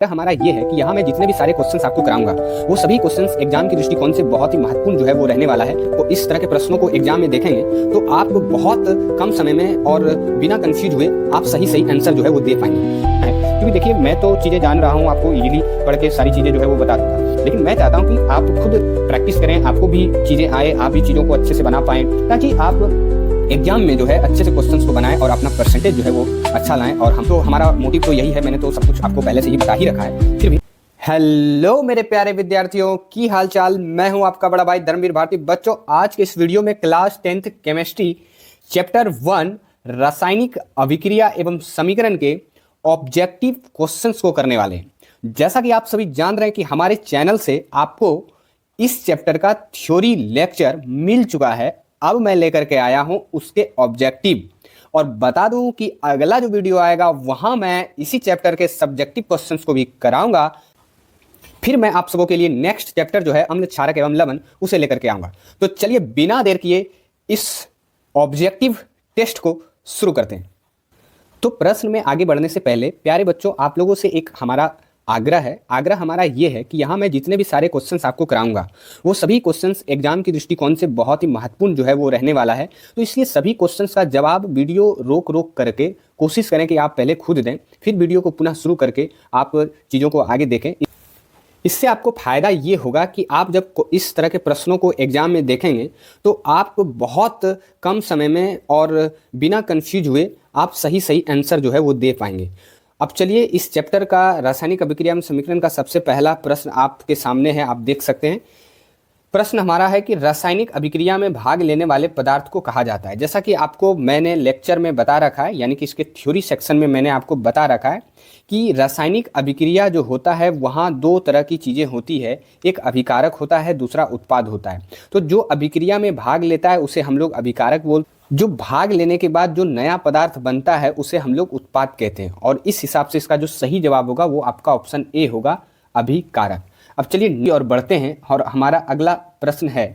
हमारा ये है कि यहाँ मैं जितने भी सारे क्वेश्चंस आपको कराऊंगा वो सभी क्वेश्चंस एग्जाम की दृष्टिकोण से बहुत ही महत्वपूर्ण जो है वो रहने वाला है। तो इस तरह के प्रश्नों को एग्जाम में देखेंगे तो आप बहुत कम समय में और बिना कंफ्यूज हुए आप सही सही आंसर जो है वो दे पाएंगे। क्योंकि देखिए मैं तो चीज़ें जान रहा हूँ, आपको इजीली पढ़ के सारी चीज़ें जो है वो बता दूंगा, लेकिन मैं चाहता हूँ कि आप खुद प्रैक्टिस करें, आपको भी चीज़ें आए, आप भी चीज़ों को अच्छे से बना पाएँ, ताकि आप एग्जाम में जो है अच्छे से क्वेश्चंस को बनाएं और अपना परसेंटेज जो है वो अच्छा लाएं। और हम तो हमारा मोटिव तो यही है, मैंने तो सब कुछ आपको पहले से ही बता ही रखा है। फिर भी हेलो मेरे प्यारे विद्यार्थियों, की हाल चाल। मैं हूं आपका बड़ा भाई धर्मवीर भारती। बच्चों, आज के इस वीडियो में क्लास 10th केमिस्ट्री चैप्टर 1 रासायनिक अभिक्रिया एवं समीकरण के ऑब्जेक्टिव क्वेश्चंस को करने वाले हैं। जैसा कि आप सभी जान रहे हैं कि हमारे चैनल से आपको इस चैप्टर का थ्योरी लेक्चर मिल चुका है। अब मैं लेकर के आया हूं उसके ऑब्जेक्टिव, और बता दूं कि अगला जो वीडियो आएगा वहां मैं इसी चैप्टर के सब्जेक्टिव क्वेश्चंस को भी कराऊंगा। फिर मैं आप सबों के लिए नेक्स्ट चैप्टर जो है अम्ल क्षारक एवं लवण उसे लेकर के आऊंगा। तो चलिए बिना देर किए इस ऑब्जेक्टिव टेस्ट को शुरू करते हैं। तो प्रश्न में आगे बढ़ने से पहले प्यारे बच्चों, आप लोगों से एक हमारा आग्रह हमारा ये है कि यहाँ मैं जितने भी सारे क्वेश्चंस आपको कराऊंगा वो सभी क्वेश्चंस एग्जाम की दृष्टिकोण से बहुत ही महत्वपूर्ण जो है वो रहने वाला है। तो इसलिए सभी क्वेश्चंस का जवाब वीडियो रोक करके कोशिश करें कि आप पहले खुद दें, फिर वीडियो को पुनः शुरू करके आप चीज़ों को आगे देखें। इससे आपको फायदा ये होगा कि आप जब इस तरह के प्रश्नों को एग्जाम में देखेंगे तो आपको बहुत कम समय में और बिना कंफ्यूज हुए आप सही सही आंसर जो है वो दे पाएंगे। अब चलिए इस चैप्टर का रासायनिक अभिक्रिया एवं समीकरण का सबसे पहला प्रश्न आपके सामने है, आप देख सकते हैं। प्रश्न हमारा है कि रासायनिक अभिक्रिया में भाग लेने वाले पदार्थ को कहा जाता है। जैसा कि आपको मैंने लेक्चर में बता रखा है, यानी कि इसके थ्योरी सेक्शन में मैंने आपको बता रखा है कि रासायनिक अभिक्रिया जो होता है वहाँ दो तरह की चीज़ें होती है, एक अभिकारक होता है, दूसरा उत्पाद होता है। तो जो अभिक्रिया में भाग लेता है उसे हम लोग अभिकारक जो भाग लेने के बाद जो नया पदार्थ बनता है उसे हम लोग उत्पाद कहते हैं। और इस हिसाब से इसका जो सही जवाब होगा वो आपका ऑप्शन ए होगा, अभिकारक। अब चलिए और बढ़ते हैं, और हमारा अगला प्रश्न है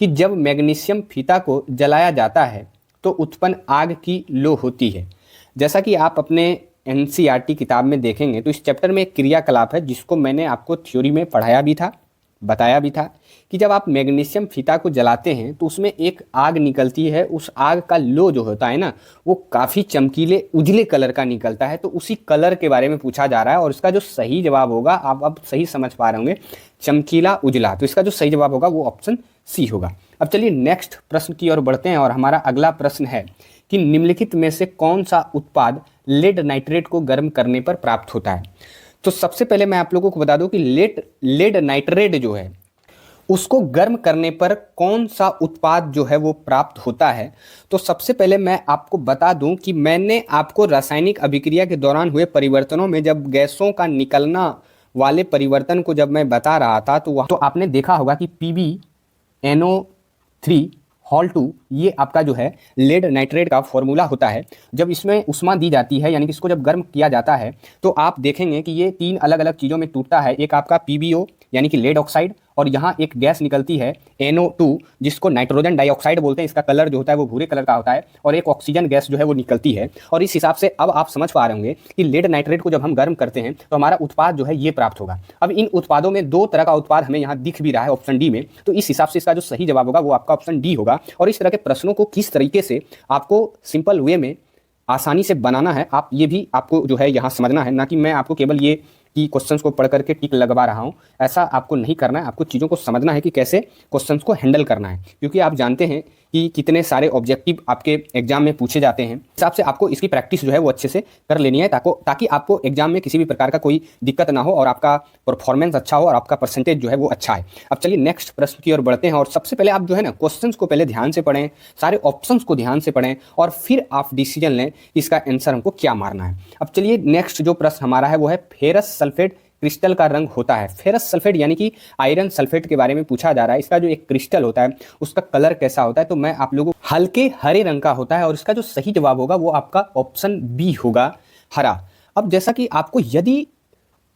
कि जब मैग्नीशियम फीता को जलाया जाता है तो उत्पन्न आग की लो होती है। जैसा कि आप अपने एनसीईआरटी किताब में देखेंगे तो इस चैप्टर में एक क्रियाकलाप है जिसको मैंने आपको थ्योरी में पढ़ाया भी था, बताया भी था कि जब आप मैग्नीशियम फीता को जलाते हैं तो उसमें एक आग निकलती है। उस आग का लो जो होता है ना वो काफ़ी चमकीले उजले कलर का निकलता है। तो उसी कलर के बारे में पूछा जा रहा है, और इसका जो सही जवाब होगा, आप अब सही समझ पा रहे होंगे, चमकीला उजला। तो इसका जो सही जवाब होगा वो ऑप्शन सी होगा। अब चलिए नेक्स्ट प्रश्न की ओर बढ़ते हैं, और हमारा अगला प्रश्न है कि निम्नलिखित में से कौन सा उत्पाद लेड नाइट्रेट को गर्म करने पर प्राप्त होता है। तो सबसे पहले मैं आप लोगों को बता दूं कि लेड नाइट्रेट जो है उसको गर्म करने पर कौन सा उत्पाद जो है वो प्राप्त होता है। तो सबसे पहले मैं आपको बता दूं कि मैंने आपको रासायनिक अभिक्रिया के दौरान हुए परिवर्तनों में जब गैसों का निकलना वाले परिवर्तन को जब मैं बता रहा था तो तो आपने देखा होगा कि PbNO3 हॉल 2 ये आपका जो है लेड नाइट्रेट का फॉर्मूला होता है। जब इसमें उष्मा दी जाती है, यानी कि इसको जब गर्म किया जाता है तो आप देखेंगे कि ये तीन अलग अलग चीज़ों में टूटता है। एक आपका PbO यानी कि लेड ऑक्साइड, और यहाँ एक गैस निकलती है NO2 जिसको नाइट्रोजन डाइऑक्साइड बोलते हैं। इसका कलर जो होता है वो भूरे कलर का होता है, और एक ऑक्सीजन गैस जो है वो निकलती है। और इस हिसाब से अब आप समझ पा रहे होंगे कि लेड नाइट्रेट को जब हम गर्म करते हैं तो हमारा उत्पाद जो है ये प्राप्त होगा। अब इन उत्पादों में दो तरह का उत्पाद हमें यहाँ दिख भी रहा है ऑप्शन डी में, तो इस हिसाब से इसका जो सही जवाब होगा वो आपका ऑप्शन डी होगा। और इस तरह के प्रश्नों को किस तरीके से आपको सिंपल वे में आसानी से बनाना है, आप ये भी आपको जो है यहाँ समझना है, ना कि मैं आपको केवल ये कि क्वेश्चंस को पढ़ करके टिक लगवा रहा हूँ। ऐसा आपको नहीं करना है, आपको चीज़ों को समझना है कि कैसे क्वेश्चंस को हैंडल करना है, क्योंकि आप जानते हैं कि कितने सारे ऑब्जेक्टिव आपके एग्जाम में पूछे जाते हैं। हिसाब से आपको इसकी प्रैक्टिस जो है वो अच्छे से कर लेनी है ताकि आपको एग्जाम में किसी भी प्रकार का कोई दिक्कत ना हो और आपका परफॉर्मेंस अच्छा हो और आपका परसेंटेज जो है वो अच्छा है। अब चलिए नेक्स्ट प्रश्न की ओर बढ़ते हैं, और सबसे पहले आप जो है ना क्वेश्चंस को पहले ध्यान से पढ़ें, सारे ऑप्शंस को ध्यान से पढ़ें, और फिर आप डिसीजन लें कि इसका आंसर हमको क्या मारना है। अब चलिए नेक्स्ट जो प्रश्न हमारा है वो है फेरस सल्फेट क्रिस्टल का रंग होता है। फेरस सल्फेट यानी कि आयरन सल्फेट के बारे में पूछा जा रहा है। इसका जो एक क्रिस्टल होता है उसका कलर कैसा होता है, तो मैं आप लोगों को हल्के हरे रंग का होता है, और इसका जो सही जवाब होगा वो आपका ऑप्शन बी होगा, हरा। अब जैसा कि आपको यदि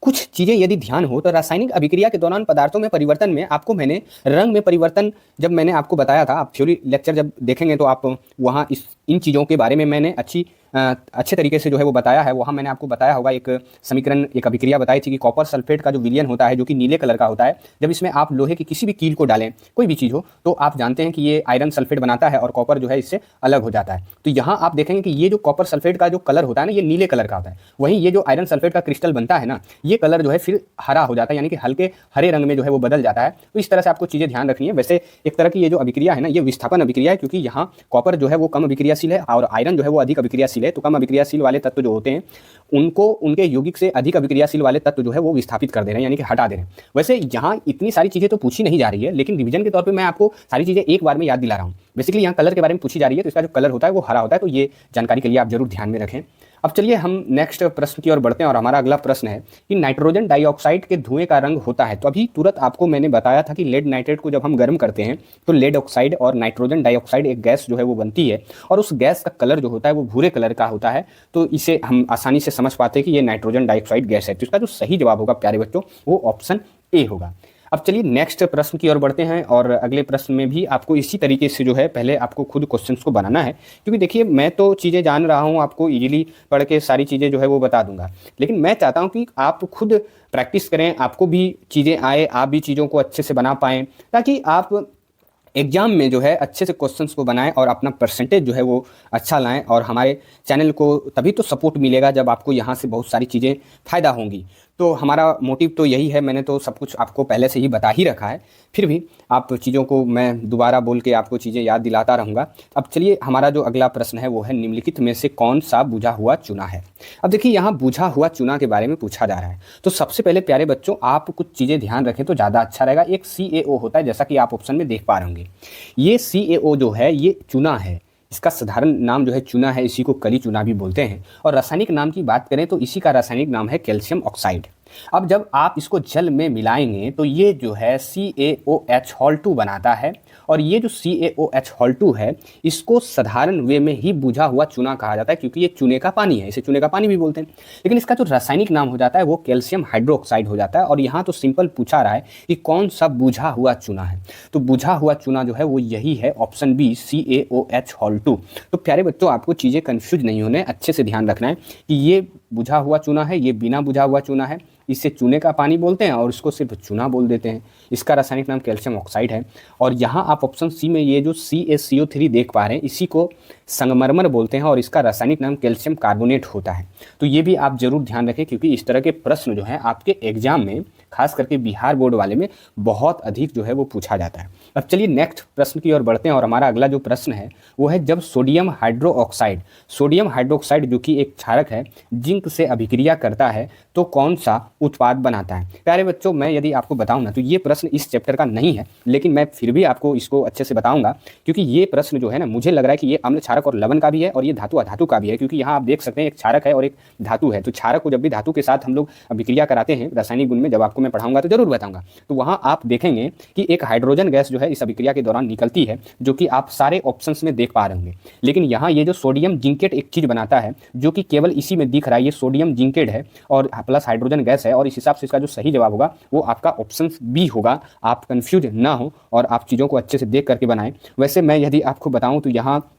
कुछ चीज़ें यदि ध्यान हो तो रासायनिक अभिक्रिया के दौरान पदार्थों में परिवर्तन में आपको मैंने रंग में परिवर्तन जब मैंने आपको बताया था, आप थ्योरी लेक्चर जब देखेंगे तो आप वहाँ इन चीज़ों के बारे में मैंने अच्छी अच्छे तरीके से जो है वो बताया है। वहाँ मैंने आपको बताया होगा एक समीकरण, एक अभिक्रिया बताई थी कि कॉपर सल्फेट का जो विलयन होता है जो कि नीले कलर का होता है, जब इसमें आप लोहे की किसी भी कील को डालें, कोई भी चीज़ हो, तो आप जानते हैं कि ये आयरन सल्फेट बनाता है और कॉपर जो है इससे अलग हो जाता है। तो यहाँ आप देखेंगे कि ये जो कॉपर सल्फेट का जो कलर होता है ना, ये नीले कलर का होता है। वहीं ये जो आयरन सल्फेट का क्रिस्टल बनता है ना, ये कलर जो है फिर हरा हो जाता है, यानी कि हल्के हरे रंग में जो है वो बदल जाता है। तो इस तरह से आपको चीज़ें ध्यान रखनी है। वैसे एक तरह की ये जो अभिक्रिया है ना, ये विस्थापन अभिक्रिया है, क्योंकि यहाँ कॉपर जो है वो कम अभिक्रियाशील है और आयरन जो है वो अधिक अभिक्रियाशील है। तो कम अभिक्रियाशील वाले तत्व जो होते हैं उनको उनके यौगिक से अधिक अभिक्रियाशील वाले तत्व जो है वो विस्थापित कर दे रहे हैं, यानी कि हटा दे रहे हैं। वैसे यहाँ इतनी सारी चीज़ें तो पूछी नहीं जा रही है, लेकिन रिवीजन के तौर पे मैं आपको सारी चीज़ें एक बार में याद दिला रहा हूँ। बेसिकली यहाँ कलर के बारे में पूछी जा रही है, तो इसका जो कलर होता है वो हरा होता है। तो ये जानकारी के लिए आप जरूर ध्यान में रखें। अब चलिए हम नेक्स्ट प्रश्न की ओर बढ़ते हैं और हमारा अगला प्रश्न है कि नाइट्रोजन डाइऑक्साइड के धुएं का रंग होता है। तो अभी तुरंत आपको मैंने बताया था कि लेड नाइट्रेट को जब हम गर्म करते हैं तो लेड ऑक्साइड और नाइट्रोजन डाइऑक्साइड एक गैस जो है वो बनती है और उस गैस का कलर जो होता है वो भूरे कलर का होता है। तो इसे हम आसानी से समझ पाते हैं कि ये नाइट्रोजन डाइऑक्साइड गैस है। तो इसका जो सही जवाब होगा प्यारे बच्चों वो ऑप्शन ए होगा। अब चलिए नेक्स्ट प्रश्न की ओर बढ़ते हैं और अगले प्रश्न में भी आपको इसी तरीके से जो है पहले आपको खुद क्वेश्चंस को बनाना है, क्योंकि देखिए मैं तो चीज़ें जान रहा हूँ, आपको इजीली पढ़ के सारी चीज़ें जो है वो बता दूंगा, लेकिन मैं चाहता हूँ कि आप खुद प्रैक्टिस करें, आपको भी चीज़ें आए, आप भी चीज़ों को अच्छे से बना पाएँ, ताकि आप एग्जाम में जो है अच्छे से क्वेश्चंस को बनाएं और अपना परसेंटेज जो है वो अच्छा लाएं। और हमारे चैनल को तभी तो सपोर्ट मिलेगा जब आपको यहाँ से बहुत सारी चीज़ें फ़ायदा होंगी। तो हमारा मोटिव तो यही है, मैंने तो सब कुछ आपको पहले से ही बता ही रखा है, फिर भी आप चीज़ों को मैं दोबारा बोल के आपको चीज़ें याद दिलाता रहूँगा। अब चलिए हमारा जो अगला प्रश्न है वो है निम्नलिखित में से कौन सा बुझा हुआ चूना है। अब देखिए यहाँ बुझा हुआ चूना के बारे में पूछा जा रहा है। तो सबसे पहले प्यारे बच्चों आप कुछ चीज़ें ध्यान रखें तो ज़्यादा अच्छा रहेगा। एक CaO होता है, जैसा कि आप ऑप्शन में देख पा रहे होंगे। ये CaO जो है ये चूना है, इसका साधारण नाम जो है चूना है, इसी को कली चूना भी बोलते हैं। और रासायनिक नाम की बात करें तो इसी का रासायनिक नाम है कैल्शियम ऑक्साइड। अब जब आप इसको जल में मिलाएंगे तो ये जो है CaOH2 बनाता है और ये जो CaOH2 है इसको साधारण वे में ही बुझा हुआ चूना कहा जाता है, क्योंकि ये चूने का पानी है, इसे चूने का पानी भी बोलते हैं। लेकिन इसका जो रासायनिक नाम हो जाता है वो कैल्शियम हाइड्रोक्साइड हो जाता है। और यहाँ तो सिंपल पूछा रहा है कि कौन सा बुझा हुआ चूना है, तो बुझा हुआ चूना जो है वो यही है, ऑप्शन बी CaOH2। तो प्यारे बच्चों आपको चीज़ें कन्फ्यूज नहीं होने, अच्छे से ध्यान रखना है कि ये बुझा हुआ चूना है, ये बिना बुझा हुआ चूना है, इसे चूने का पानी बोलते हैं और इसको सिर्फ चूना बोल देते हैं। इसका रासायनिक नाम कैल्शियम ऑक्साइड है। और यहाँ आप ऑप्शन सी में ये जो CaCO3 देख पा रहे हैं इसी को संगमरमर बोलते हैं और इसका रासायनिक नाम कैल्शियम कार्बोनेट होता है। तो ये भी आप जरूर ध्यान रखें, क्योंकि इस तरह के प्रश्न जो हैं आपके एग्जाम में खास करके बिहार बोर्ड वाले में बहुत अधिक जो है वो पूछा जाता है। अब चलिए नेक्स्ट प्रश्न की ओर बढ़ते हैं और हमारा अगला जो प्रश्न है वो है जब सोडियम हाइड्रोक्साइड जो कि एक क्षारक है जिंक से अभिक्रिया करता है तो कौन सा उत्पाद बनाता है। प्यारे बच्चों मैं यदि आपको बताऊं ना तो ये प्रश्न इस चैप्टर का नहीं है, लेकिन मैं फिर भी आपको इसको अच्छे से बताऊंगा, क्योंकि ये प्रश्न जो है ना मुझे लग रहा है कि ये अम्ल क्षारक और लवण का भी है और ये धातु अधातु का भी है, क्योंकि यहाँ आप देख सकते हैं एक क्षारक है और एक धातु है। तो क्षारक को जब भी धातु के साथ हम लोग अभिक्रिया कराते हैं रासायनिक गुण में, जब आपको मैं पढ़ाऊंगा तो जरूर बताऊंगा, तो वहाँ आप देखेंगे कि एक हाइड्रोजन गैस जो है इस अभिक्रिया के दौरान निकलती है, जो कि आप सारे ऑप्शंस में देख पा रहे होंगे। लेकिन यहाँ ये जो सोडियम जिंकेट एक चीज़ बनाता है जो कि केवल इसी में दिख रहा है, ये सोडियम जिंकेट है और प्लस हाइड्रोजन गैस है, और इस हिसाब से इसका जो सही जवाब होगा वो आपका ऑप्शन बी होगा। आप कंफ्यूज ना हो और आप चीज़ों को अच्छे से देख करके बनाएं। वैसे मैं यदि आपको बताऊं तो यहाँ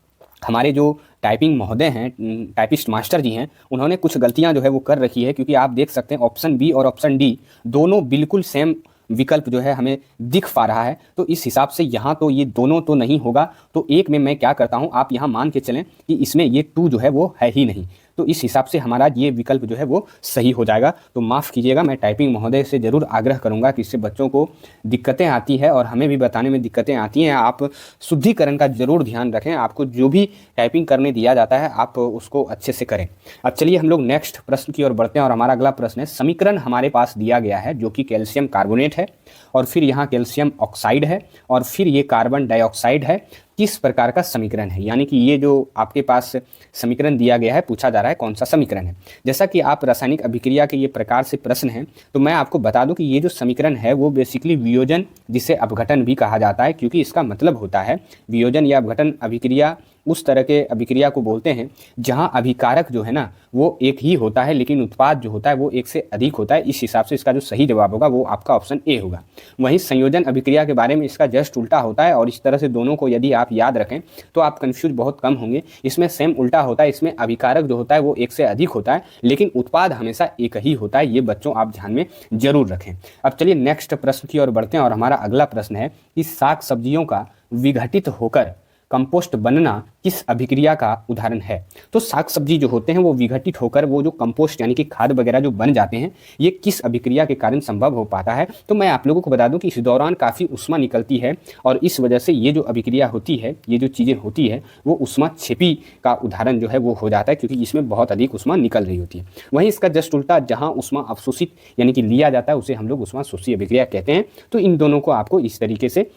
हमारे जो टाइपिंग महोदय हैं, टाइपिस्ट मास्टर जी हैं, उन्होंने कुछ गलतियां जो है वो कर रखी है, क्योंकि आप देख सकते हैं ऑप्शन बी और ऑप्शन डी दोनों बिल्कुल सेम विकल्प जो है हमें दिख पा रहा है। तो इस हिसाब से यहाँ तो ये दोनों तो नहीं होगा, तो एक में मैं क्या करता हूँ, आप यहाँ मान के चलें कि इसमें ये 2 जो है वो है ही नहीं, तो इस हिसाब से हमारा ये विकल्प जो है वो सही हो जाएगा। तो माफ़ कीजिएगा, मैं टाइपिंग महोदय से ज़रूर आग्रह करूंगा कि इससे बच्चों को दिक्कतें आती है और हमें भी बताने में दिक्कतें आती हैं। आप शुद्धिकरण का ज़रूर ध्यान रखें, आपको जो भी टाइपिंग करने दिया जाता है आप उसको अच्छे से करें। अब चलिए हम लोग नेक्स्ट प्रश्न की ओर बढ़ते हैं और हमारा अगला प्रश्न है समीकरण हमारे पास दिया गया है जो कि कैल्शियम कार्बोनेट है और फिर यहाँ कैल्शियम ऑक्साइड है और फिर ये कार्बन डाइऑक्साइड है, किस प्रकार का समीकरण है। यानी कि ये जो आपके पास समीकरण दिया गया है पूछा जा रहा है कौन सा समीकरण है। जैसा कि आप रासायनिक अभिक्रिया के ये प्रकार से प्रश्न हैं, तो मैं आपको बता दूं कि ये जो समीकरण है वो बेसिकली वियोजन जिसे अपघटन भी कहा जाता है, क्योंकि इसका मतलब होता है वियोजन या अपघटन अभिक्रिया उस तरह के अभिक्रिया को बोलते हैं जहां अभिकारक जो है ना वो एक ही होता है, लेकिन उत्पाद जो होता है वो एक से अधिक होता है। इस हिसाब से इसका जो सही जवाब होगा वो आपका ऑप्शन ए होगा। वहीं संयोजन अभिक्रिया के बारे में इसका जस्ट उल्टा होता है, और इस तरह से दोनों को यदि आप याद रखें तो आप कंफ्यूज बहुत कम होंगे। इसमें सेम उल्टा होता है, इसमें अभिकारक जो होता है वो एक से अधिक होता है, लेकिन उत्पाद हमेशा एक ही होता है। ये बच्चों आप ध्यान में जरूर रखें। अब चलिए नेक्स्ट प्रश्न की ओर बढ़ते हैं, और हमारा अगला प्रश्न है कि साग सब्जियों का विघटित होकर कंपोस्ट बनना किस अभिक्रिया का उदाहरण है। तो साग सब्जी जो होते हैं वो विघटित होकर वो जो कंपोस्ट यानी कि खाद वगैरह जो बन जाते हैं, ये किस अभिक्रिया के कारण संभव हो पाता है। तो मैं आप लोगों को बता दूं कि इस दौरान काफ़ी ऊष्मा निकलती है, और इस वजह से ये जो अभिक्रिया होती है, ये जो चीज़ें होती है वो ऊष्मा क्षेपी का उदाहरण जो है वो हो जाता है, क्योंकि इसमें बहुत अधिक ऊष्मा निकल रही होती है। वहीं इसका जस्ट उल्टा, जहाँ ऊष्मा अवशोषित यानी कि लिया जाता है उसे हम लोग ऊष्मा शोषी अभिक्रिया कहते हैं। तो इन दोनों को आपको इस तरीके से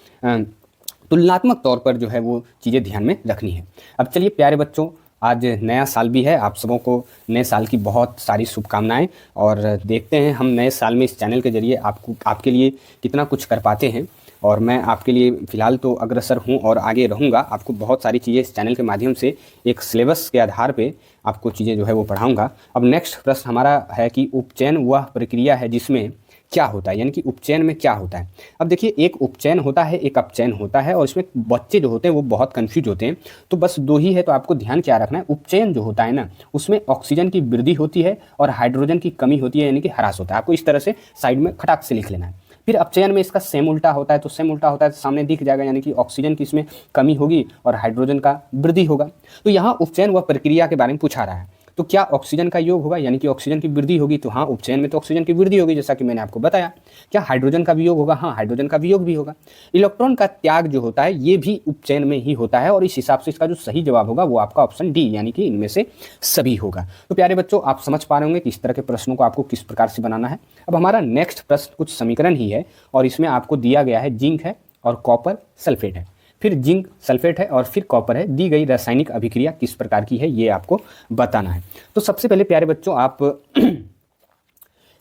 तुलनात्मक तौर पर जो है वो चीज़ें ध्यान में रखनी है। अब चलिए प्यारे बच्चों, आज नया साल भी है, आप सबों को नए साल की बहुत सारी शुभकामनाएं, और देखते हैं हम नए साल में इस चैनल के जरिए आपके लिए कितना कुछ कर पाते हैं। और मैं आपके लिए फ़िलहाल तो अग्रसर हूं और आगे रहूंगा। आपको बहुत सारी चीज़ें इस चैनल के माध्यम से एक सिलेबस के आधार पे आपको चीज़ें जो है वो पढ़ाऊँगा। अब नेक्स्ट प्रश्न हमारा है कि उपचयन वह प्रक्रिया है जिसमें क्या होता है, यानी कि उपचयन में क्या होता है। अब देखिए, एक उपचयन होता है, एक अपचयन होता है, और इसमें बच्चे जो होते हैं वो बहुत कंफ्यूज होते हैं। तो बस दो ही है, तो आपको ध्यान क्या रखना है, उपचयन जो होता है ना उसमें ऑक्सीजन की वृद्धि होती है और हाइड्रोजन की कमी होती है, यानी कि ह्रास होता है। आपको इस तरह से साइड में खटाक से लिख लेना है। फिर अपचयन में इसका सेम उल्टा होता है, तो सेम उल्टा होता है तो सामने दिख जाएगा, यानी कि ऑक्सीजन की इसमें कमी होगी और हाइड्रोजन का वृद्धि होगा। तो यहाँ उपचयन व प्रक्रिया के बारे में पूछा रहा है। तो क्या ऑक्सीजन का योग होगा, यानी कि ऑक्सीजन की वृद्धि होगी। तो हाँ, उपचयन में तो ऑक्सीजन की वृद्धि होगी, जैसा कि मैंने आपको बताया। क्या हाइड्रोजन का वियोग होगा? हाँ, हाइड्रोजन का वियोग भी होगा। इलेक्ट्रॉन का त्याग जो होता है ये भी उपचयन में ही होता है, और इस हिसाब से इसका जो सही जवाब होगा वो आपका ऑप्शन डी, यानी कि इनमें से सभी होगा। तो प्यारे बच्चों, आप समझ पा रहे होंगे कि इस तरह के प्रश्नों को आपको किस प्रकार से बनाना है। अब हमारा नेक्स्ट प्रश्न कुछ समीकरण ही है, और इसमें आपको दिया गया है जिंक है और कॉपर सल्फेट है, फिर जिंक सल्फेट है और फिर कॉपर है। दी गई रासायनिक अभिक्रिया किस प्रकार की है ये आपको बताना है। तो सबसे पहले प्यारे बच्चों, आप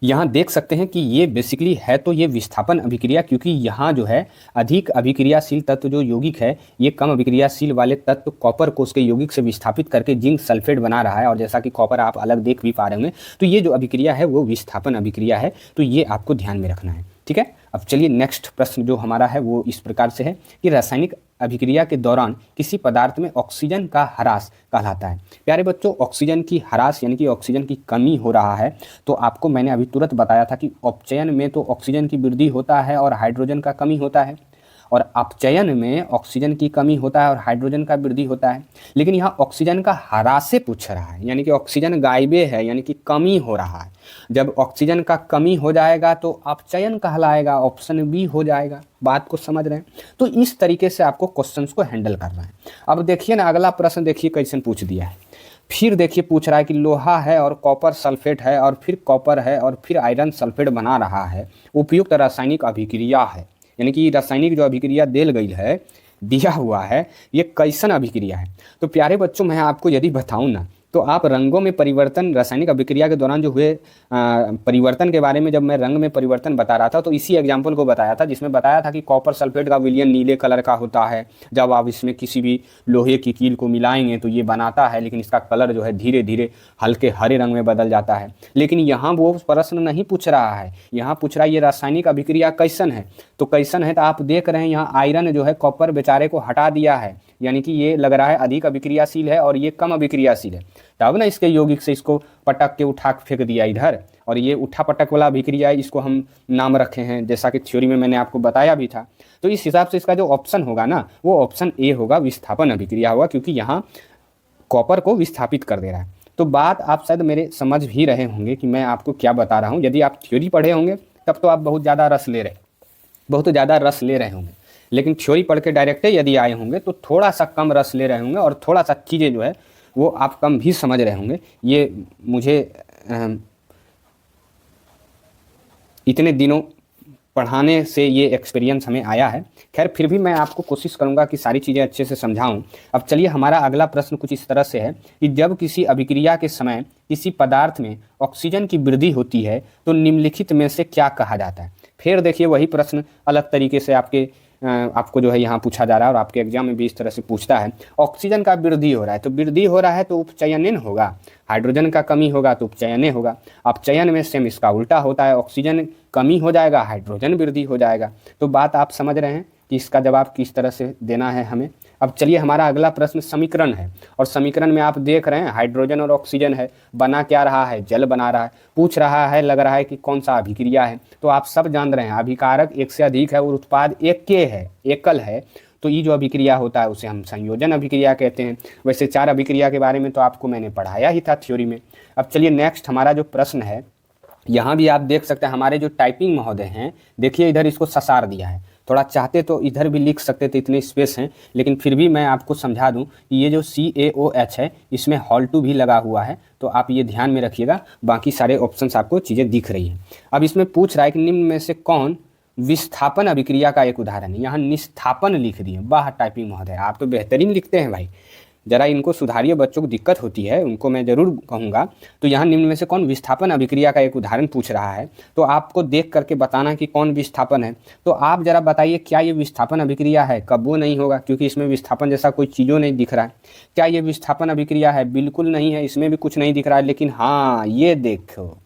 यहाँ देख सकते हैं कि ये बेसिकली है तो ये विस्थापन अभिक्रिया, क्योंकि यहाँ जो है अधिक अभिक्रियाशील तत्व जो यौगिक है ये कम अभिक्रियाशील वाले तत्व कॉपर को उसके यौगिक से विस्थापित करके जिंक सल्फेट बना रहा है। और जैसा कि कॉपर आप अलग देख भी पा रहे होंगे, तो ये जो अभिक्रिया है वो विस्थापन अभिक्रिया है। तो ये आपको ध्यान में रखना है, ठीक है। अब चलिए नेक्स्ट प्रश्न जो हमारा है वो इस प्रकार से है कि रासायनिक अभिक्रिया के दौरान किसी पदार्थ में ऑक्सीजन का ह्रास कहलाता है। प्यारे बच्चों, ऑक्सीजन की ह्रास यानी कि ऑक्सीजन की कमी हो रहा है, तो आपको मैंने अभी तुरंत बताया था कि अपचयन में तो ऑक्सीजन की वृद्धि होता है और हाइड्रोजन का कमी होता है, और अपचयन में ऑक्सीजन की कमी होता है और हाइड्रोजन का वृद्धि होता है। लेकिन यहाँ ऑक्सीजन का ह्रास से पूछ रहा है, यानी कि ऑक्सीजन गायबे है, यानी कि कमी हो रहा है। जब ऑक्सीजन का कमी हो जाएगा तो अपचयन कहलाएगा, ऑप्शन बी हो जाएगा। बात को समझ रहे हैं? तो इस तरीके से आपको क्वेश्चंस को हैंडल करना है। अब देखिए ना, अगला प्रश्न देखिए कैसे पूछ दिया है। फिर देखिए पूछ रहा है कि लोहा है और कॉपर सल्फेट है और फिर कॉपर है और फिर आयरन सल्फेट बना रहा है, उपयुक्त रासायनिक अभिक्रिया है, यानी कि रासायनिक जो अभिक्रिया देल गई है, दिया हुआ है, ये कैसन अभिक्रिया है। तो प्यारे बच्चों, मैं आपको यदि बताऊं ना, तो आप रंगों में परिवर्तन रासायनिक अभिक्रिया के दौरान जो हुए परिवर्तन के बारे में जब मैं रंग में परिवर्तन बता रहा था तो इसी एग्जाम्पल को बताया था, जिसमें बताया था कि कॉपर सल्फेट का विलयन नीले कलर का होता है। जब आप इसमें किसी भी लोहे की कील को मिलाएंगे तो ये बनाता है, लेकिन इसका कलर जो है धीरे धीरे हल्के हरे रंग में बदल जाता है। लेकिन यहाँ वो प्रश्न नहीं पूछ रहा है, यहाँ पूछ रहा है ये रासायनिक अभिक्रिया कैसन है। तो कैसन है, तो आप देख रहे हैं यहाँ आयरन जो है कॉपर बेचारे को हटा दिया है, यानी कि ये लग रहा है अधिक अभिक्रियाशील है और ये कम अभिक्रियाशील है। तब ना इसके यौगिक से इसको पटक के उठा फेंक दिया इधर, और ये उठा पटक वाला अभिक्रिया है, इसको हम नाम रखे हैं, जैसा कि थ्योरी में मैंने आपको बताया भी था। तो इस हिसाब से इसका जो ऑप्शन होगा ना वो ऑप्शन ए होगा, विस्थापन अभिक्रिया होगा, क्योंकि यहाँ कॉपर को विस्थापित कर दे रहा है। तो बात आप शायद मेरे समझ भी रहे होंगे कि मैं आपको क्या बता रहा हूँ। यदि आप थ्योरी पढ़े होंगे तब तो आप बहुत ज़्यादा रस ले रहे होंगे, लेकिन थ्योरी पढ़ के डायरेक्ट यदि आए होंगे तो थोड़ा सा कम रस ले रहे होंगे, और थोड़ा सा चीज़ें जो है वो आप कम भी समझ रहे होंगे। ये मुझे इतने दिनों पढ़ाने से ये एक्सपीरियंस हमें आया है। खैर, फिर भी मैं आपको कोशिश करूंगा कि सारी चीज़ें अच्छे से समझाऊं। अब चलिए, हमारा अगला प्रश्न कुछ इस तरह से है कि जब किसी अभिक्रिया के समय किसी पदार्थ में ऑक्सीजन की वृद्धि होती है तो निम्नलिखित में से क्या कहा जाता है। फिर देखिए वही प्रश्न अलग तरीके से आपके आपको जो है यहाँ पूछा जा रहा है और आपके एग्जाम में भी इस तरह से पूछता है। ऑक्सीजन का वृद्धि हो रहा है, तो वृद्धि हो रहा है तो उपचयन होगा, हाइड्रोजन का कमी होगा तो उपचयन होगा। अपचयन में सेम इसका उल्टा होता है, ऑक्सीजन कमी हो जाएगा, हाइड्रोजन वृद्धि हो जाएगा। तो बात आप समझ रहे हैं कि इसका जवाब किस तरह से देना है हमें। अब चलिए हमारा अगला प्रश्न समीकरण है, और समीकरण में आप देख रहे हैं हाइड्रोजन और ऑक्सीजन है, बना क्या रहा है, जल बना रहा है। पूछ रहा है, लग रहा है कि कौन सा अभिक्रिया है, तो आप सब जान रहे हैं अभिकारक एक से अधिक है और उत्पाद एक के है, एकल है, तो ये जो अभिक्रिया होता है उसे हम संयोजन अभिक्रिया कहते हैं। वैसे 4 अभिक्रिया के बारे में तो आपको मैंने पढ़ाया ही था थ्योरी में। अब चलिए नेक्स्ट हमारा जो प्रश्न है, यहाँ भी आप देख सकते हैं हमारे जो टाइपिंग महोदय हैं, देखिए इधर इसको ससार दिया है, थोड़ा चाहते तो इधर भी लिख सकते थे, इतने स्पेस हैं, लेकिन फिर भी मैं आपको समझा दूं कि ये जो CaOH है इसमें हॉल2 भी लगा हुआ है, तो आप ये ध्यान में रखिएगा। बाकी सारे ऑप्शंस आपको चीज़ें दिख रही हैं। अब इसमें पूछ रहा है कि निम्न में से कौन विस्थापन अभिक्रिया का एक उदाहरण है। यहाँ निस्थापन लिख दिए, वाह टाइपिंग महोदय, आप तो बेहतरीन लिखते हैं भाई, जरा इनको सुधारिए, बच्चों को दिक्कत होती है, उनको मैं ज़रूर कहूँगा। तो यहाँ निम्न में से कौन विस्थापन अभिक्रिया का एक उदाहरण पूछ रहा है, तो आपको देख करके बताना कि कौन विस्थापन है। तो आप जरा बताइए क्या ये विस्थापन अभिक्रिया है, कब वो नहीं होगा, क्योंकि इसमें विस्थापन जैसा कोई चीज़ों नहीं दिख रहा है। क्या ये विस्थापन अभिक्रिया है, बिल्कुल नहीं है, इसमें भी कुछ नहीं दिख रहा है। लेकिन हाँ ये देखो,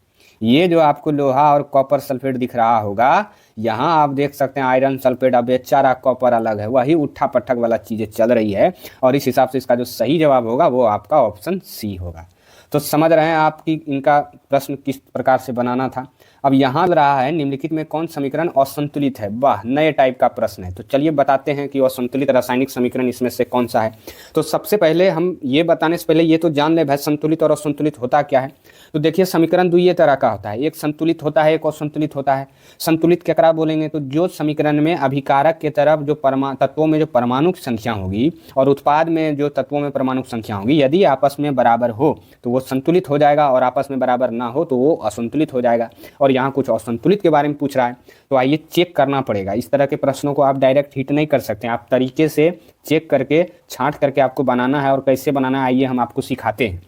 ये जो आपको लोहा और कॉपर सल्फेट दिख रहा होगा, यहाँ आप देख सकते हैं आयरन सल्फेट, अब बेचारा कॉपर अलग है, वही उठा पटक वाला चीज़ें चल रही है। और इस हिसाब से इसका जो सही जवाब होगा वो आपका ऑप्शन सी होगा। तो समझ रहे हैं आप कि इनका प्रश्न किस प्रकार से बनाना था। अब यहाँ रहा है निम्नलिखित में कौन समीकरण असंतुलित है, वाह नए टाइप का प्रश्न है। तो चलिए बताते हैं कि असंतुलित रासायनिक समीकरण इसमें से कौन सा है। तो सबसे पहले हम ये बताने से पहले ये तो जान ले भाई संतुलित और असंतुलित होता क्या है। तो देखिए समीकरण दो ये तरह का होता है, एक संतुलित होता है, एक असंतुलित होता है। संतुलित क्या बोलेंगे, तो जो समीकरण में अभिकारक के तरफ जो तत्वों में जो परमाणु की संख्या होगी और उत्पाद में जो तत्वों में परमाणु की संख्या होगी, यदि आपस में बराबर हो तो वो संतुलित हो जाएगा, और आपस में बराबर ना हो तो वो असंतुलित हो जाएगा। और यहाँ कुछ असंतुलित के बारे में पूछ रहा है, तो आइए चेक करना पड़ेगा। इस तरह के प्रश्नों को आप डायरेक्ट हिट नहीं कर सकते, आप तरीके से चेक करके छांट करके आपको बनाना है। और कैसे बनाना है आइए हम आपको सिखाते हैं।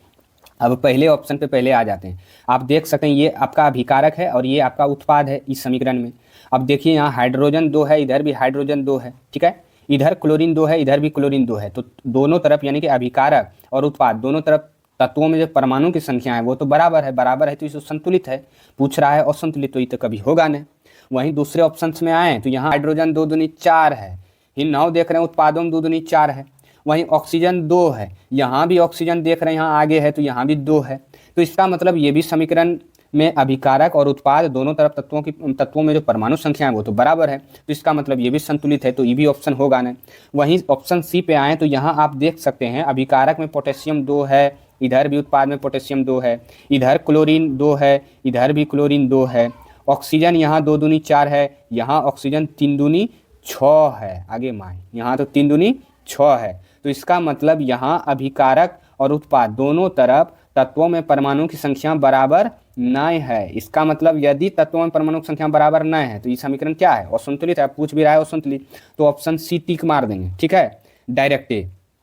अब पहले ऑप्शन पे पहले आ जाते हैं। आप देख सकते हैं ये आपका अभिकारक है और ये आपका उत्पाद है इस समीकरण में। अब देखिए यहाँ हाइड्रोजन 2 है, इधर भी हाइड्रोजन 2 है, ठीक है, इधर क्लोरीन 2 है, इधर भी क्लोरीन 2 है। तो दोनों तरफ यानी कि अभिकारक और उत्पाद दोनों तरफ तत्वों में जो परमाणु की संख्या है वो तो बराबर है, बराबर है तो इसे संतुलित है। पूछ रहा है असंतुलित, तो ये तो कभी होगा नहीं। वहीं दूसरे ऑप्शन में आए तो यहाँ हाइड्रोजन 2 दूनी 4 है, इन 9 देख रहे हैं, उत्पादों में 2 दूनी 4 है। वहीं ऑक्सीजन 2 है, यहाँ भी ऑक्सीजन देख रहे हैं, यहाँ आगे है तो यहाँ भी 2 है। तो इसका मतलब ये भी समीकरण में अभिकारक और उत्पाद दोनों तरफ तत्वों में जो परमाणु संख्या है वो तो बराबर है, तो इसका मतलब ये भी संतुलित है, तो ये भी ऑप्शन होगा नहीं। वहीं ऑप्शन सी पे आए तो यहाँ आप देख सकते हैं अभिकारक में पोटेशियम 2 है, इधर भी उत्पाद में पोटेशियम 2 है, इधर क्लोरीन 2 है, इधर भी क्लोरीन 2 है। ऑक्सीजन यहाँ 2 दूनी 4 है, यहाँ ऑक्सीजन 3 दूनी 6 है, आगे माए यहाँ तो 3 दूनी 6 है। तो इसका मतलब यहाँ अभिकारक और उत्पाद दोनों तरफ तत्वों में परमाणु की संख्या बराबर नहीं है। इसका मतलब यदि तत्वों में परमाणु की संख्या बराबर नहीं है तो ये समीकरण क्या है, असंतुलित है। पूछ भी रहा है असंतुलित, तो ऑप्शन सी टिक मार देंगे, ठीक है, डायरेक्ट।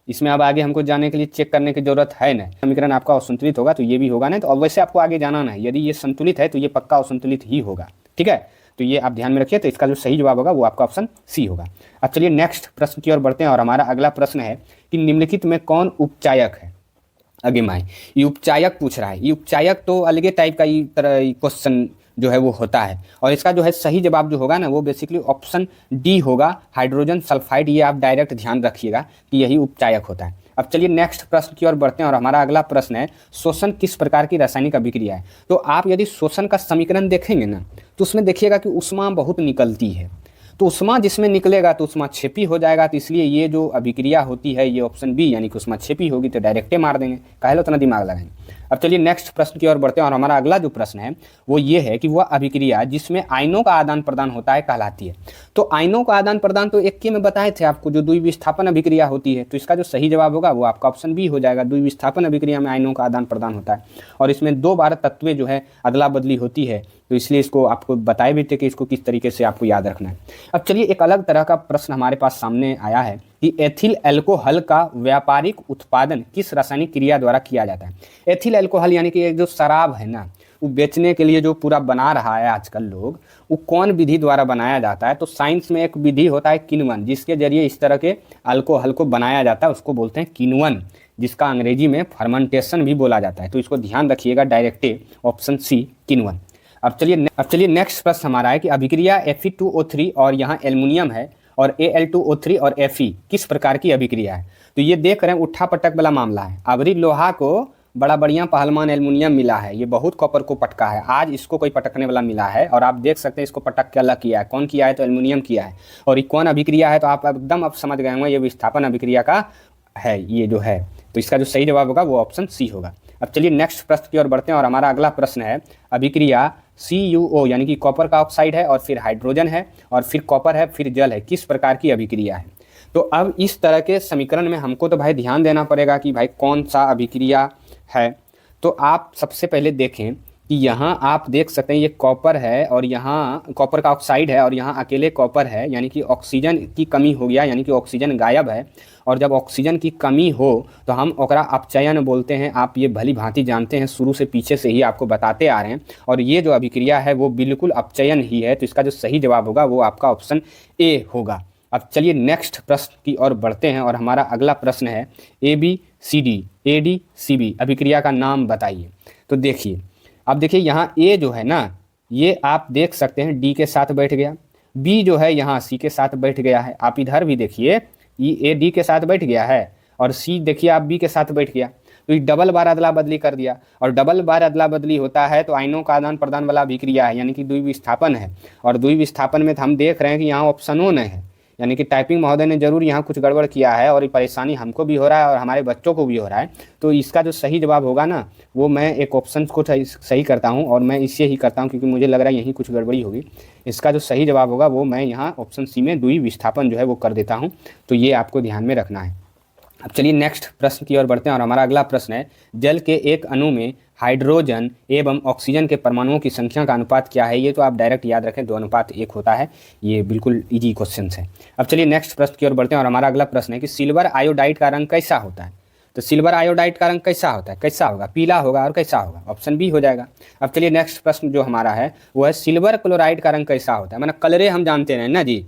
इसमें अब आगे हमको जाने के लिए चेक करने की जरूरत है नहीं। समीकरण आपका असंतुलित होगा तो ये भी होगा नहीं, तो अब वैसे आपको आगे जाना नहीं, यदि ये संतुलित है तो ये पक्का असंतुलित ही होगा, ठीक है। तो ये आप ध्यान में रखिए। तो इसका जो सही जवाब होगा वो आपका ऑप्शन सी होगा। अब चलिए नेक्स्ट प्रश्न की ओर बढ़ते हैं, और हमारा अगला प्रश्न है कि निम्नलिखित में कौन उपचायक है। आगे माए ये उपचायक पूछ रहा है, ये उपचायक तो अलगे टाइप का तरह क्वेश्चन जो है वो होता है, और इसका जो है सही जवाब जो होगा ना वो बेसिकली ऑप्शन डी होगा, हाइड्रोजन सल्फाइड। ये आप डायरेक्ट ध्यान रखिएगा कि यही उपचायक होता है। अब चलिए नेक्स्ट प्रश्न की ओर बढ़ते हैं, और हमारा अगला प्रश्न है शोषण किस प्रकार की रासायनिक अभिक्रिया है। तो आप यदि शोषण का समीकरण देखेंगे ना तो उसमें देखिएगा कि ऊष्मा बहुत निकलती है, तो ऊष्मा जिसमें निकलेगा तो ऊष्मा छेपी हो जाएगा। तो इसलिए ये जो अभिक्रिया होती है ये ऑप्शन बी यानी कि ऊष्मा छेपी होगी, तो डायरेक्टे मार देंगे, काहे लो उतना दिमाग लगाएंगे। अब चलिए नेक्स्ट प्रश्न की ओर बढ़ते हैं, और हमारा अगला जो प्रश्न है वो ये है कि वह अभिक्रिया जिसमें आयनों का आदान प्रदान होता है कहलाती है। तो आयनों का आदान प्रदान तो एक के में बताए थे आपको, जो द्विविस्थापन अभिक्रिया होती है। तो इसका जो सही जवाब होगा वो आपका ऑप्शन बी हो जाएगा, द्विविस्थापन अभिक्रिया में आयनों का आदान प्रदान होता है, और इसमें 2 बार तत्वें जो है अदला बदली होती है। तो इसलिए इसको आपको बताए भी थे कि इसको किस तरीके से आपको याद रखना है। अब चलिए एक अलग तरह का प्रश्न हमारे पास सामने आया है कि एथिल अल्कोहल का व्यापारिक उत्पादन किस रासायनिक क्रिया द्वारा किया जाता है। एथिल अल्कोहल यानी कि एक जो शराब है ना, वो बेचने के लिए जो पूरा बना रहा है आजकल लोग, वो कौन विधि द्वारा बनाया जाता है? तो साइंस में एक विधि होता है किण्वन, जिसके जरिए इस तरह के अल्कोहल को बनाया जाता है, उसको बोलते हैं किण्वन, जिसका अंग्रेजी में फर्मेंटेशन भी बोला जाता है। तो इसको ध्यान रखिएगा, डायरेक्ट ऑप्शन सी किण्वन। अब चलिए नेक्स्ट प्रश्न हमारा है कि अभिक्रिया Fe2O3 और यहाँ एल्युमिनियम है और Al2O3 और Fe किस प्रकार की अभिक्रिया है? तो ये देख रहे हैं उठा पटक वाला मामला है। अबरी लोहा को बड़ा बढ़िया पहलवान एल्युमिनियम मिला है, ये बहुत कॉपर को पटका है, आज इसको कोई पटकने वाला मिला है और आप देख सकते हैं इसको पटक के अलग किया है। कौन किया है? तो एल्युमिनियम किया है। और ये कौन अभिक्रिया है? तो आप एकदम अब समझ गए होंगे, ये विस्थापन अभिक्रिया का है ये जो है। तो इसका जो सही जवाब होगा वो ऑप्शन सी होगा। अब चलिए नेक्स्ट प्रश्न की ओर बढ़ते हैं और हमारा अगला प्रश्न है अभिक्रिया CuO यानी कि कॉपर का ऑक्साइड है और फिर हाइड्रोजन है और फिर कॉपर है फिर जल है, किस प्रकार की अभिक्रिया है? तो अब इस तरह के समीकरण में हमको तो भाई ध्यान देना पड़ेगा कि भाई कौन सा अभिक्रिया है। तो आप सबसे पहले देखें कि यहाँ आप देख सकते हैं ये कॉपर है और यहाँ कॉपर का ऑक्साइड है और यहाँ अकेले कॉपर है, यानी कि ऑक्सीजन की कमी हो गया, यानी कि ऑक्सीजन गायब है। और जब ऑक्सीजन की कमी हो तो हम ओकरा अपचयन बोलते हैं। आप ये भली भांति जानते हैं, शुरू से पीछे से ही आपको बताते आ रहे हैं। और ये जो अभिक्रिया है वो बिल्कुल अपचयन ही है। तो इसका जो सही जवाब होगा वो आपका ऑप्शन ए होगा। अब चलिए नेक्स्ट प्रश्न की ओर बढ़ते हैं और हमारा अगला प्रश्न है ABCD ADCB अभिक्रिया का नाम बताइए। तो देखिए, अब देखिए यहाँ ए जो है ना, ये आप देख सकते हैं डी के साथ बैठ गया, बी जो है यहाँ सी के साथ बैठ गया है। आप इधर भी देखिए ये डी के साथ बैठ गया है और सी देखिए आप बी के साथ बैठ गया। तो ये डबल बार अदला बदली कर दिया और डबल बार अदला बदली होता है तो आयनों का आदान प्रदान वाला अभिक्रिया है, यानी कि द्विविस्थापन है। और द्विविस्थापन में हम देख रहे हैं कि यहाँ ऑप्शन ओ है, यानी कि टाइपिंग महोदय ने जरूर यहाँ कुछ गड़बड़ किया है और ये परेशानी हमको भी हो रहा है और हमारे बच्चों को भी हो रहा है। तो इसका जो सही जवाब होगा ना, वो मैं एक ऑप्शन को सही करता हूँ और मैं इससे ही करता हूँ क्योंकि मुझे लग रहा है यहीं कुछ गड़बड़ी होगी। इसका जो सही जवाब होगा वो मैं यहाँ ऑप्शन सी में द्विविस्थापन जो है वो कर देता हूँ। तो ये आपको ध्यान में रखना है। अब चलिए नेक्स्ट प्रश्न की ओर बढ़ते हैं और हमारा अगला प्रश्न है जल के एक अणु में हाइड्रोजन एवं ऑक्सीजन के परमाणुओं की संख्या का अनुपात क्या है? ये तो आप डायरेक्ट याद रखें 2:1 होता है, ये बिल्कुल इजी क्वेश्चन है। अब चलिए नेक्स्ट प्रश्न की ओर बढ़ते हैं और हमारा अगला प्रश्न है कि सिल्वर आयोडाइड का रंग कैसा होता है? तो सिल्वर आयोडाइड का रंग कैसा होता है? कैसा होगा? पीला होगा। और कैसा होगा? ऑप्शन बी हो जाएगा। अब चलिए नेक्स्ट प्रश्न जो हमारा है वो है सिल्वर क्लोराइड का रंग कैसा होता है? मैंने कलरे हम जानते हैं ना जी,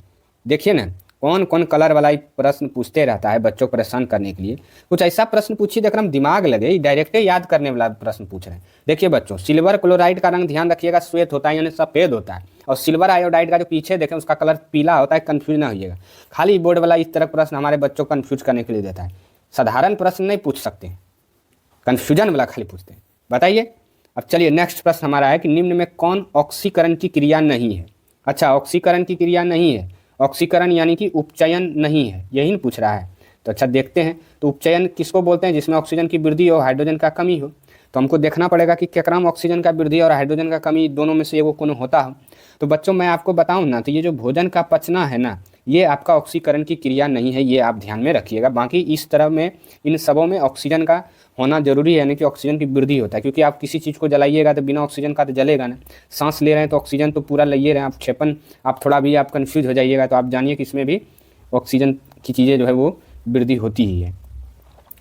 देखिए ना कौन कौन कलर वाला प्रश्न पूछते रहता है बच्चों को परेशान करने के लिए। कुछ ऐसा प्रश्न पूछिए देख हम दिमाग लगे, डायरेक्ट याद करने वाला प्रश्न पूछ रहे हैं। देखिए बच्चों, सिल्वर क्लोराइड का रंग ध्यान रखिएगा श्वेत होता है, यानी सफ़ेद होता है। और सिल्वर आयोडाइड का जो पीछे देखें उसका कलर पीला होता है, कन्फ्यूज ना होइएगा। खाली बोर्ड वाला इस तरह प्रश्न हमारे बच्चों को कन्फ्यूज करने के लिए देता है। साधारण प्रश्न नहीं पूछ सकते, कन्फ्यूजन वाला खाली पूछते हैं। बताइए। अब चलिए नेक्स्ट प्रश्न हमारा है कि निम्न में कौन ऑक्सीकरण की क्रिया नहीं है? अच्छा, ऑक्सीकरण की क्रिया नहीं है, ऑक्सीकरण यानी कि उपचयन नहीं है, यही पूछ रहा है। तो अच्छा देखते हैं, तो उपचयन किसको बोलते हैं? जिसमें ऑक्सीजन की वृद्धि हो हाइड्रोजन का कमी हो। तो हमको देखना पड़ेगा कि केकरा में ऑक्सीजन का वृद्धि और हाइड्रोजन का कमी दोनों में से एगो कोनो होता हो। तो बच्चों मैं आपको बताऊं ना, तो ये जो भोजन का पचना है ना, ये आपका ऑक्सीकरण की क्रिया नहीं है, ये आप ध्यान में रखिएगा। बाकी इस तरह में इन सबों में ऑक्सीजन का होना जरूरी है, यानी कि ऑक्सीजन की वृद्धि होता है। क्योंकि आप किसी चीज़ को जलाइएगा तो बिना ऑक्सीजन का तो जलेगा ना। सांस ले रहे हैं तो ऑक्सीजन तो पूरा ले रहे हैं आप, क्षेपण आप थोड़ा भी आप कन्फ्यूज हो जाइएगा तो आप जानिए कि इसमें भी ऑक्सीजन की चीज़ें जो है वो वृद्धि होती ही है।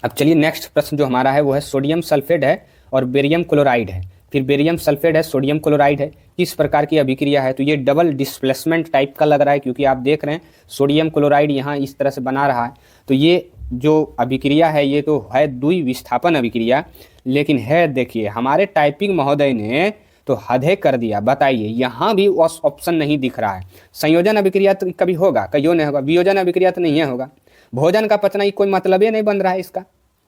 अब चलिए नेक्स्ट प्रश्न जो हमारा है वो है सोडियम सल्फेट है और बेरियम क्लोराइड है, फिर बेरियम सल्फेट है, सोडियम क्लोराइड है, किस प्रकार की अभिक्रिया है? तो ये डबल डिस्प्लेसमेंट टाइप का लग रहा है, क्योंकि आप देख रहे हैं सोडियम क्लोराइड यहाँ इस तरह से बना रहा है। तो ये जो अभिक्रिया है ये तो है द्विविस्थापन अभिक्रिया, लेकिन है देखिए हमारे टाइपिंग महोदय ने तो हदे कर दिया। बताइए, यहाँ भी ऑप्शन नहीं दिख रहा है। संयोजन अभिक्रिया तो कभी होगा, कहियो नहीं होगा। वियोजन अभिक्रिया तो नहीं होगा। भोजन का पचना ये कोई मतलब ही नहीं बन रहा है इसका।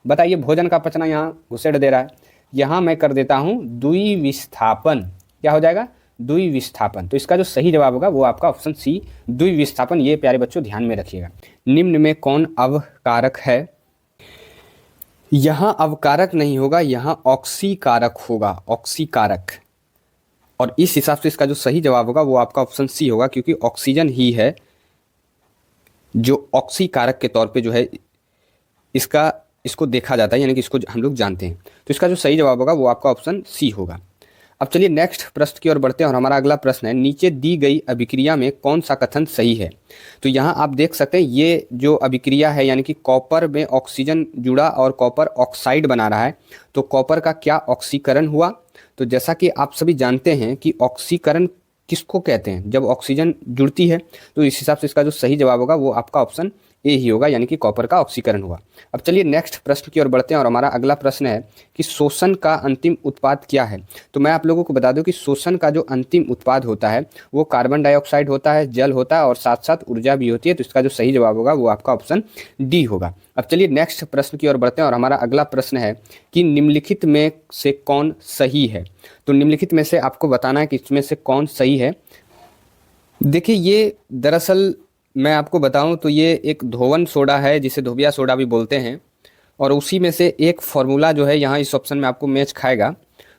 बताइए, भोजन का पचना यहाँ घुसेड़ दे रहा है। यहाँ मैं कर देता हूँ द्विविस्थापन। क्या हो जाएगा? द्विविस्थापन। तो इसका जो सही जवाब होगा वो आपका ऑप्शन सी द्विविस्थापन। ये प्यारे बच्चों ध्यान में रखिएगा। निम्न में कौन अवकारक है? यहाँ अवकारक नहीं होगा, यहाँ ऑक्सीकारक होगा, ऑक्सीकारक। और इस हिसाब से इसका जो सही जवाब होगा वो आपका ऑप्शन सी होगा, क्योंकि ऑक्सीजन ही है जो ऑक्सीकारक के तौर पे जो है इसको देखा जाता है, यानी कि इसको हम लोग जानते हैं। तो इसका जो सही जवाब होगा वो आपका ऑप्शन सी होगा। अब चलिए नेक्स्ट प्रश्न की ओर बढ़ते हैं और हमारा अगला प्रश्न है नीचे दी गई अभिक्रिया में कौन सा कथन सही है? तो यहाँ आप देख सकते हैं ये जो अभिक्रिया है, यानी कि कॉपर में ऑक्सीजन जुड़ा और कॉपर ऑक्साइड बना रहा है। तो कॉपर का क्या ऑक्सीकरण हुआ तो जैसा कि आप सभी जानते हैं कि ऑक्सीकरण किसको कहते हैं, जब ऑक्सीजन जुड़ती है, तो इस हिसाब से इसका जो सही जवाब होगा वो आपका ऑप्शन ए ही होगा, यानी कि कॉपर का ऑक्सीकरण हुआ। अब चलिए नेक्स्ट प्रश्न की ओर बढ़ते हैं और हमारा अगला प्रश्न है कि शोषण का अंतिम उत्पाद क्या है। तो मैं आप लोगों को बता दूं कि शोषण का जो अंतिम उत्पाद होता है वो कार्बन डाइऑक्साइड होता है, जल होता है और साथ साथ ऊर्जा भी होती है। तो इसका जो सही जवाब होगा वो आपका ऑप्शन डी होगा। अब चलिए नेक्स्ट प्रश्न की ओर बढ़ते हैं और हमारा अगला प्रश्न है कि निम्नलिखित में से कौन सही है। तो निम्नलिखित में से आपको बताना है कि इसमें से कौन सही है। देखिए, ये दरअसल मैं आपको बताऊं तो ये एक धोवन सोडा है, जिसे धोबिया सोडा भी बोलते हैं, और उसी में से एक फार्मूला जो है यहाँ इस ऑप्शन में आपको मैच खाएगा।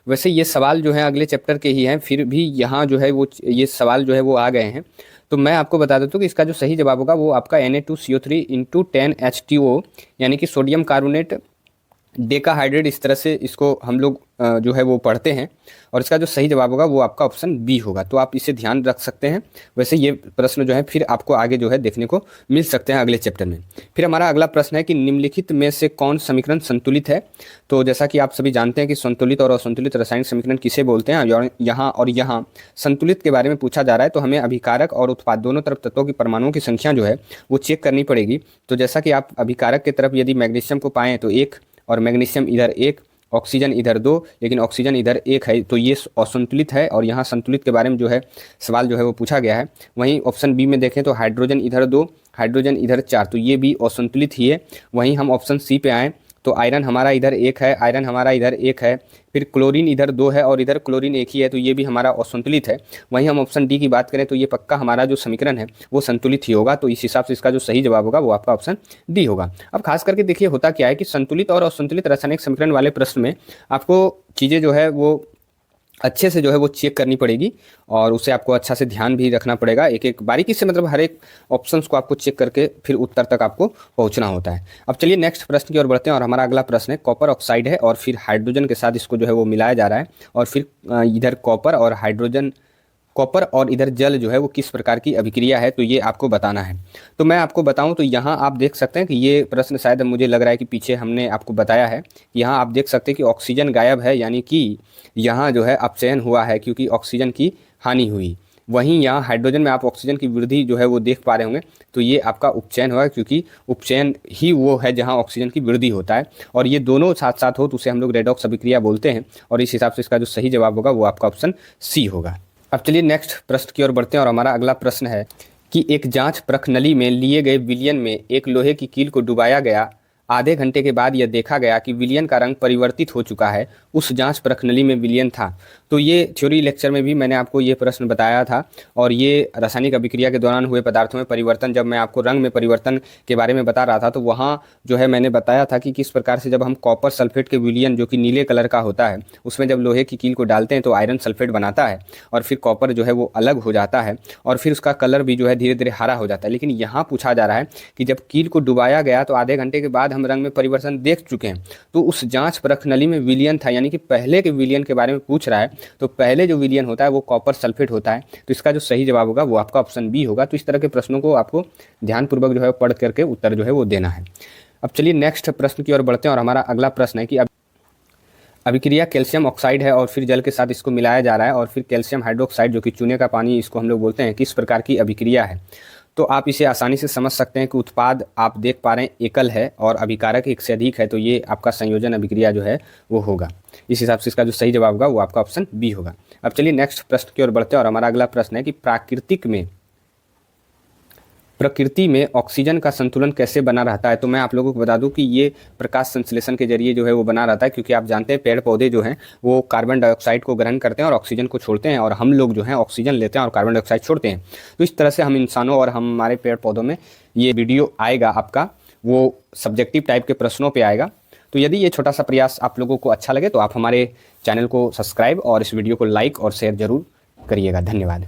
वैसे ये सवाल जो है अगले चैप्टर के ही हैं, फिर भी यहाँ जो है वो ये सवाल जो है वो आ गए हैं। तो मैं आपको बता देता हूँ कि इसका जो सही जवाब होगा वो आपका Na2CO3 × 10H2O, यानी कि सोडियम कार्बोनेट डेकाहाइड्रेट, इस तरह से इसको हम लोग जो है वो पढ़ते हैं। और इसका जो सही जवाब होगा वो आपका ऑप्शन बी होगा। तो आप इसे ध्यान रख सकते हैं। वैसे ये प्रश्न जो है फिर आपको आगे जो है देखने को मिल सकते हैं अगले चैप्टर में। फिर हमारा अगला प्रश्न है कि निम्नलिखित में से कौन समीकरण संतुलित है। तो जैसा कि आप सभी जानते हैं कि संतुलित और असंतुलित रासायनिक समीकरण किसे बोलते हैं, यहाँ संतुलित के बारे में पूछा जा रहा है। तो हमें अभिकारक और उत्पाद दोनों तरफ तत्वों की परमाणुओं की संख्या जो है वो चेक करनी पड़ेगी। तो जैसा कि आप अभिकारक की तरफ यदि मैग्नीशियम को पाएँ तो 1, और मैग्नीशियम इधर 1, ऑक्सीजन इधर 2, लेकिन ऑक्सीजन इधर 1 है, तो ये असंतुलित है। और यहाँ संतुलित के बारे में जो है सवाल जो है वो पूछा गया है। वहीं ऑप्शन बी में देखें तो हाइड्रोजन इधर 2, हाइड्रोजन इधर 4, तो ये भी असंतुलित ही है। वहीं हम ऑप्शन सी पे आएँ तो आयरन हमारा इधर 1 है, आयरन हमारा इधर 1 है, फिर क्लोरीन इधर 2 है और इधर क्लोरीन 1 ही है, तो ये भी हमारा असंतुलित है। वहीं हम ऑप्शन डी की बात करें तो ये पक्का हमारा जो समीकरण है वो संतुलित ही होगा। तो इस हिसाब से इसका जो सही जवाब होगा वो आपका ऑप्शन डी होगा। अब खास करके देखिए होता क्या है कि संतुलित और असंतुलित रासायनिक समीकरण वाले प्रश्न में आपको चीज़ें जो है वो अच्छे से जो है वो चेक करनी पड़ेगी और उसे आपको अच्छा से ध्यान भी रखना पड़ेगा। एक एक बारीकी से, मतलब हर एक ऑप्शंस को आपको चेक करके फिर उत्तर तक आपको पहुंचना होता है। अब चलिए नेक्स्ट प्रश्न की ओर बढ़ते हैं और हमारा अगला प्रश्न है कॉपर ऑक्साइड है और फिर हाइड्रोजन के साथ इसको जो है वो मिलाया जा रहा है और फिर इधर कॉपर और इधर जल जो है वो किस प्रकार की अभिक्रिया है, तो ये आपको बताना है। तो मैं आपको बताऊं तो यहाँ आप देख सकते हैं कि ये प्रश्न शायद मुझे लग रहा है कि पीछे हमने आपको बताया है। यहाँ आप देख सकते हैं कि ऑक्सीजन गायब है, यानी कि यहाँ जो है अपचयन हुआ है क्योंकि ऑक्सीजन की हानि हुई। वहीं यहाँ हाइड्रोजन में आप ऑक्सीजन की वृद्धि जो है वो देख पा रहे होंगे, तो ये आपका उपचयन हुआ, क्योंकि उपचयन ही वो है जहाँ ऑक्सीजन की वृद्धि होता है। और ये दोनों साथ साथ हो तो उसे हम लोग रेडॉक्स अभिक्रिया बोलते हैं। और इस हिसाब से इसका जो सही जवाब होगा वो आपका ऑप्शन सी होगा। अब चलिए नेक्स्ट प्रश्न की ओर बढ़ते हैं और हमारा अगला प्रश्न है कि एक जांच प्रश्नली में लिए गए विलयन में एक लोहे की कील को डुबाया गया। आधे घंटे के बाद यह देखा गया कि विलयन का रंग परिवर्तित हो चुका है। उस जांच प्रश्नली में विलयन था। तो ये थ्योरी लेक्चर में भी मैंने आपको ये प्रश्न बताया था। और ये रासायनिक अभिक्रिया के दौरान हुए पदार्थों में परिवर्तन, जब मैं आपको रंग में परिवर्तन के बारे में बता रहा था तो वहाँ जो है मैंने बताया था कि किस प्रकार से जब हम कॉपर सल्फेट के विलयन जो कि नीले कलर का होता है उसमें जब लोहे की कील को डालते हैं तो आयरन सल्फेट बनाता है और फिर कॉपर जो है वो अलग हो जाता है और फिर उसका कलर भी जो है धीरे धीरे हरा हो जाता है। लेकिन यहाँ पूछा जा रहा है कि जब कील को डुबाया गया तो आधे घंटे के बाद हम रंग में परिवर्तन देख चुके हैं, तो उस जांच प्रश्नली में विलयन था, यानी कि पहले के विलयन के बारे में पूछ रहा है। तो पहले जो विलयन होता है वो कॉपर सल्फेट होता है। तो इसका जो सही जवाब होगा वो आपका ऑप्शन बी होगा। तो इस तरह के प्रश्नों को आपको ध्यानपूर्वक जो है पढ़ करके उत्तर जो है वो देना है। अब चलिए नेक्स्ट प्रश्न की ओर बढ़ते हैं और हमारा अगला प्रश्न है कि अभिक्रिया कैल्शियम ऑक्साइड है और फिर जल के साथ इसको मिलाया जा रहा है और फिर कैल्शियम हाइड्रोक्साइड जो कि चूने का पानी इसको हम लोग बोलते हैं, किस प्रकार की अभिक्रिया है। तो आप इसे आसानी से समझ सकते हैं कि उत्पाद आप देख पा रहे हैं एकल है और अभिकारक एक से अधिक है, तो ये आपका संयोजन अभिक्रिया जो है वो होगा। इस हिसाब से इसका जो सही जवाब होगा वो आपका ऑप्शन बी होगा। अब चलिए नेक्स्ट प्रश्न की ओर बढ़ते हैं और हमारा अगला प्रश्न है कि प्रकृति में ऑक्सीजन का संतुलन कैसे बना रहता है। तो मैं आप लोगों को बता दूं कि ये प्रकाश संश्लेषण के जरिए जो है वो बना रहता है, क्योंकि आप जानते हैं पेड़ पौधे जो हैं वो कार्बन डाइऑक्साइड को ग्रहण करते हैं और ऑक्सीजन को छोड़ते हैं, और हम लोग जो हैं ऑक्सीजन लेते हैं और कार्बन डाइऑक्साइड छोड़ते हैं। तो इस तरह से हम इंसानों और हमारे पेड़ पौधों में ये वीडियो आएगा आपका, वो सब्जेक्टिव टाइप के प्रश्नों पर आएगा। तो यदि ये छोटा सा प्रयास आप लोगों को अच्छा लगे तो आप हमारे चैनल को सब्सक्राइब और इस वीडियो को लाइक और शेयर जरूर करिएगा। धन्यवाद।